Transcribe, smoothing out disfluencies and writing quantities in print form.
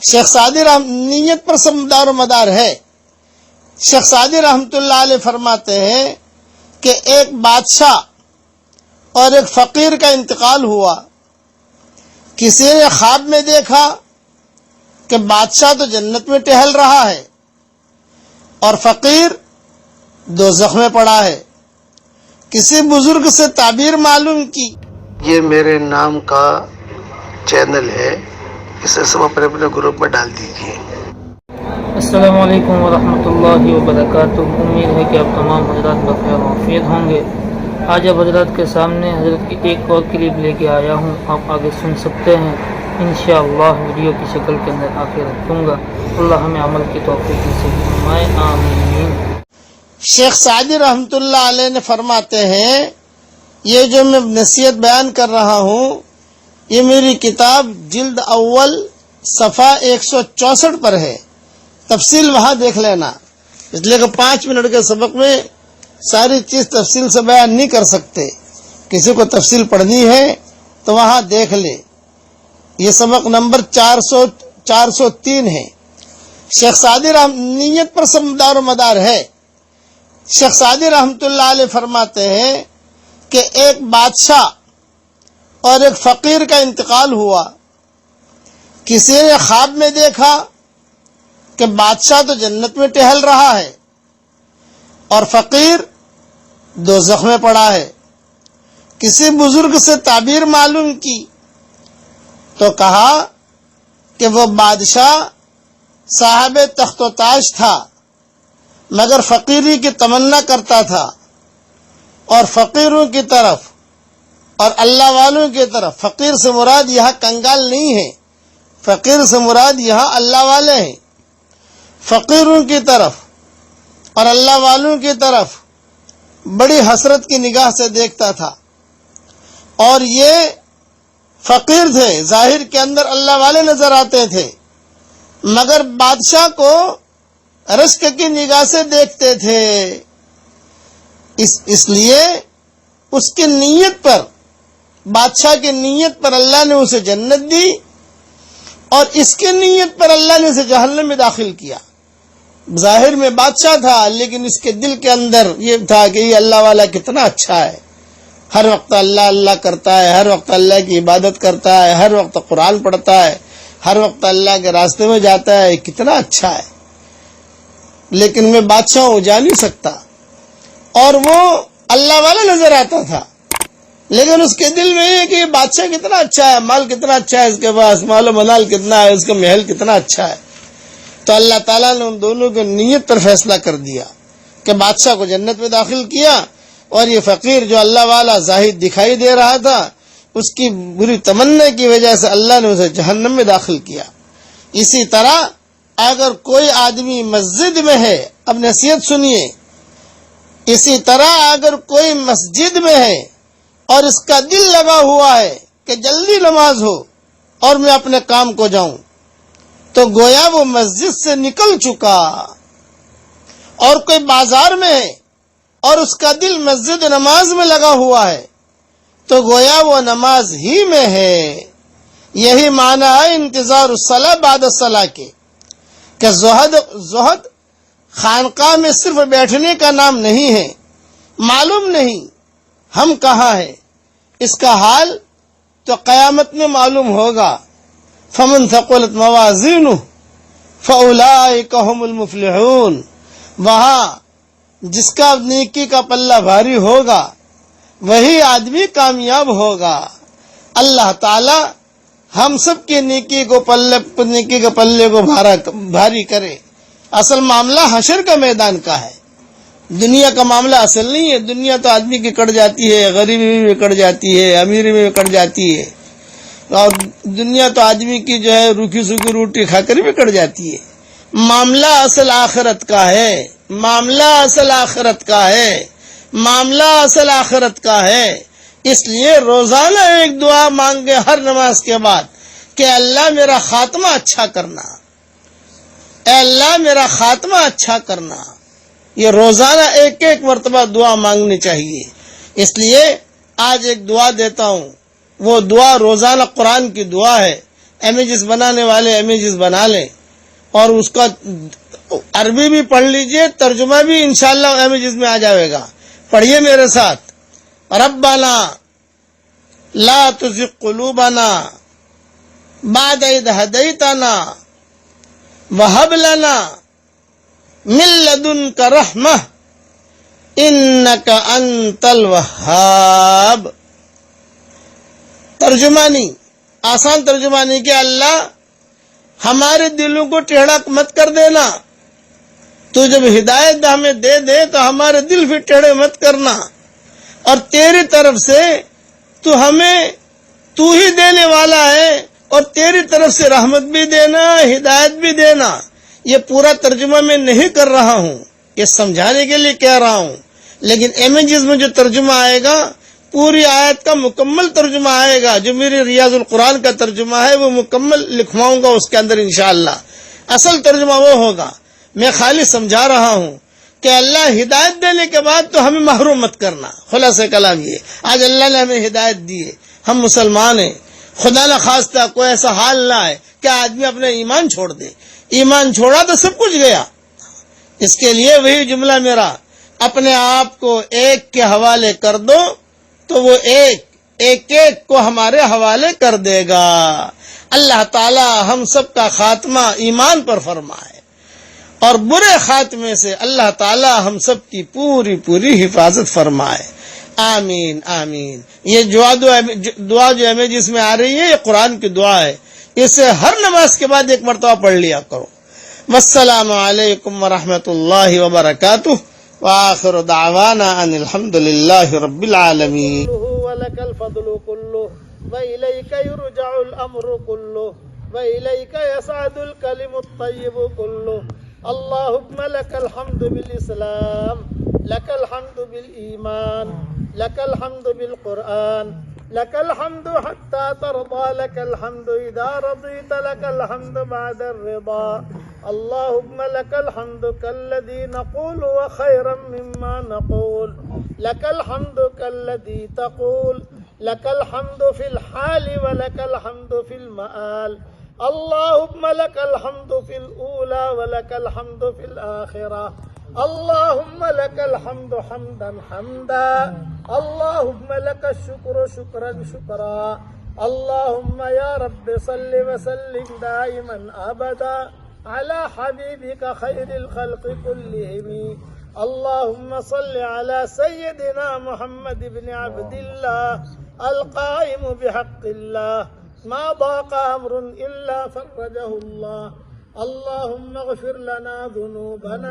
شیخ Saadi نیت پر سب دار و مدار ہے۔ شیخ سعدی رحمۃ اللہ علیہ فرماتے ہیں کہ ایک بادشاہ اور ایک فقیر کا انتقال ہوا۔ کسی نے خواب میں دیکھا کہ بادشاہ تو جنت میں ٹہل رہا ہے اور فقیر دوزخ میں پڑا ہے۔ کسی بزرگ سے تعبیر معلوم کی۔ یہ میرے نام کا چینل ہے، اسے سب اپنے اپنے گروپ میں ڈال دیجیے۔ السلام علیکم ورحمۃ اللہ وبرکاتہ۔ امید ہے کہ آپ تمام حضرات بخیر و عافیت ہوں گے۔ آج اب حضرات کے سامنے حضرت کی ایک اور کلپ لے کے آیا ہوں، آپ آگے سن سکتے ہیں انشاءاللہ۔ ویڈیو کی شکل کے اندر آخر رکھوں گا۔ اللہ ہمیں عمل کی توفیق نصیب فرمائے، آمین۔ شیخ سعدی رحمۃ اللہ علیہ نے فرماتے ہیں یہ جو میں نصیحت بیان کر رہا ہوں یہ میری کتاب جلد اول صفحہ 164 پر ہے، تفصیل وہاں دیکھ لینا، اس لیے کہ 5 منٹ کے سبق میں ساری چیز تفصیل سے بیان نہیں کر سکتے۔ کسی کو تفصیل پڑھنی ہے تو وہاں دیکھ لے۔ یہ سبق نمبر 403 ہے۔ شیخ سعدی نیت پر سب دار و مدار ہے۔ شیخ سعدی رحمۃ اللہ علیہ فرماتے ہیں کہ ایک بادشاہ اور ایک فقیر کا انتقال ہوا۔ کسی نے خواب میں دیکھا کہ بادشاہ تو جنت میں ٹہل رہا ہے اور فقیر دوزخ میں پڑا ہے۔ کسی بزرگ سے تعبیر معلوم کی تو کہا کہ وہ بادشاہ صاحب تخت و تاج تھا مگر فقیری کی تمنا کرتا تھا، اور فقیروں کی طرف اور اللہ والوں کی طرف، فقیر سے مراد یہاں کنگال نہیں ہے، فقیر سے مراد یہاں اللہ والے ہیں، فقیروں کی طرف اور اللہ والوں کی طرف بڑی حسرت کی نگاہ سے دیکھتا تھا۔ اور یہ فقیر تھے، ظاہر کے اندر اللہ والے نظر آتے تھے، مگر بادشاہ کو رشک کی نگاہ سے دیکھتے تھے۔ اس لیے اس کی نیت پر، بادشاہ کی نیت پر اللہ نے اسے جنت دی اور اس کی نیت پر اللہ نے اسے جہنم میں داخل کیا۔ ظاہر میں بادشاہ تھا لیکن اس کے دل کے اندر یہ تھا کہ یہ اللہ والا کتنا اچھا ہے، ہر وقت اللہ اللہ کرتا ہے، ہر وقت اللہ کی عبادت کرتا ہے، ہر وقت قرآن پڑھتا ہے، ہر وقت اللہ کے راستے میں جاتا ہے، کتنا اچھا ہے۔ لیکن میں بادشاہ ہوں، جا نہیں سکتا، اور وہ اللہ والا نظر آتا تھا، لیکن اس کے دل میں یہ کہ یہ بادشاہ کتنا اچھا ہے، مال کتنا اچھا ہے اس کے پاس، مال و منال کتنا ہے، اس کا محل کتنا اچھا ہے۔ تو اللہ تعالیٰ نے ان دونوں کی نیت پر فیصلہ کر دیا کہ بادشاہ کو جنت میں داخل کیا، اور یہ فقیر جو اللہ والا زاہد دکھائی دے رہا تھا اس کی بری تمنا کی وجہ سے اللہ نے اسے جہنم میں داخل کیا۔ اسی طرح اگر کوئی آدمی مسجد میں ہے، اب نصیحت سنیے، اسی طرح اگر کوئی مسجد میں ہے اور اس کا دل لگا ہوا ہے کہ جلدی نماز ہو اور میں اپنے کام کو جاؤں، تو گویا وہ مسجد سے نکل چکا۔ اور کوئی بازار میں ہے اور اس کا دل مسجد نماز میں لگا ہوا ہے تو گویا وہ نماز ہی میں ہے۔ یہی معنی ہے انتظار الصلاۃ بعد الصلاۃ کے، کہ زہد خانقاہ میں صرف بیٹھنے کا نام نہیں ہے۔ معلوم نہیں ہم کہاں ہیں، اس کا حال تو قیامت میں معلوم ہوگا۔ فمن ثقلت موازینہ فاولئک هم المفلحون، وہاں جس کا نیکی کا پلہ بھاری ہوگا وہی آدمی کامیاب ہوگا۔ اللہ تعالی ہم سب کی نیکی کے پلے کو بھاری کرے۔ اصل معاملہ حشر کا میدان کا ہے، دنیا کا معاملہ اصل نہیں ہے۔ دنیا تو آدمی کی کٹ جاتی ہے، غریبی میں کٹ جاتی ہے، امیری میں کٹ جاتی ہے، اور دنیا تو آدمی کی جو ہے روکھی سوکھی روٹی کھا کر بھی کٹ جاتی ہے۔ معاملہ اصل آخرت کا ہے، معاملہ اصل آخرت کا ہے، معاملہ اصل آخرت کا ہے۔ اس لیے روزانہ ایک دعا مانگے ہر نماز کے بعد کہ اللہ میرا خاتمہ اچھا کرنا، اے اللہ میرا خاتمہ اچھا کرنا۔ یہ روزانہ ایک ایک مرتبہ دعا مانگنی چاہیے۔ اس لیے آج ایک دعا دیتا ہوں، وہ دعا روزانہ قرآن کی دعا ہے، امیجز بنانے والے امیجز بنا لیں اور اس کا عربی بھی پڑھ لیجئے، ترجمہ بھی انشاءاللہ امیجز میں آ جائے گا. پڑھیے میرے ساتھ. ربنا لا تزغ قلوبنا بعد اذ ہدیتنا وہب لنا من لدنک رحمہ انک انت الوہاب. ترجمانی، آسان ترجمانی کہ اللہ ہمارے دلوں کو ٹیڑھا مت کر دینا. تو جب ہدایت ہمیں دے دے تو ہمارے دل بھی ٹیڑھے مت کرنا، اور تیری طرف سے تو ہی دینے والا ہے، اور تیری طرف سے رحمت بھی دینا، ہدایت بھی دینا. یہ پورا ترجمہ میں نہیں کر رہا ہوں، یہ سمجھانے کے لیے کہہ رہا ہوں، لیکن امیجز میں جو ترجمہ آئے گا پوری آیت کا مکمل ترجمہ آئے گا. جو میری ریاض القرآن کا ترجمہ ہے وہ مکمل لکھواؤں گا اس کے اندر انشاءاللہ. اصل ترجمہ وہ ہوگا. میں خالی سمجھا رہا ہوں کہ اللہ ہدایت دینے کے بعد تو ہمیں محروم مت کرنا. خلاصہ کلام یہ. آج اللہ نے ہمیں ہدایت دی ہے، ہم مسلمان ہیں. خدا نہ خواستہ کوئی ایسا حال نہ ہے کہ آدمی اپنے ایمان چھوڑ دے. ایمان چھوڑا تو سب کچھ گیا. اس کے لیے وہی جملہ میرا، اپنے آپ کو ایک کے حوالے کر دو تو وہ ایک کو ہمارے حوالے کر دے گا. اللہ تعالی ہم سب کا خاتمہ ایمان پر فرمائے، اور برے خاتمے سے اللہ تعالی ہم سب کی پوری حفاظت فرمائے. آمین آمین. یہ دعا جو امیجز میں آ رہی ہے یہ قرآن کی دعا ہے. اسے ہر نماز کے بعد ایک مرتبہ پڑھ لیا کرو. والسلام علیکم ورحمۃ اللہ وبرکاتہ، وآخر دعوانا ان الحمد للہ رب العالمین. ولك الفضل كله وإليك يرجع الأمر كله وإليك يسعد الكلم الطيب كله. اللهم لك الحمد بالإسلام، لك الحمد بالإيمان، لك الحمد بالقرآن، لك الحمد حتى ترضى، لك الحمد إذا رضيت، لك الحمد بعد الرضا. اللهم لك الحمد كالذي نقول وخيرا مما نقول، لك الحمد كالذي تقول، لك الحمد في الحال ولك الحمد في المآل. اللهم لك الحمد في الأولى ولك الحمد في الآخرة. اللهم لك الحمد حمدا حمدا. اللهم لك الشكر شكرا شكرا. اللهم يا رب صل وسلم دائما أبدا على حبيبك خير الخلق كلهم. اللهم صل على سيدنا محمد بن عبد الله القائم بحق الله، ما ضاق أمر إلا فرجه الله. اللهم اغفر لنا ذنوبنا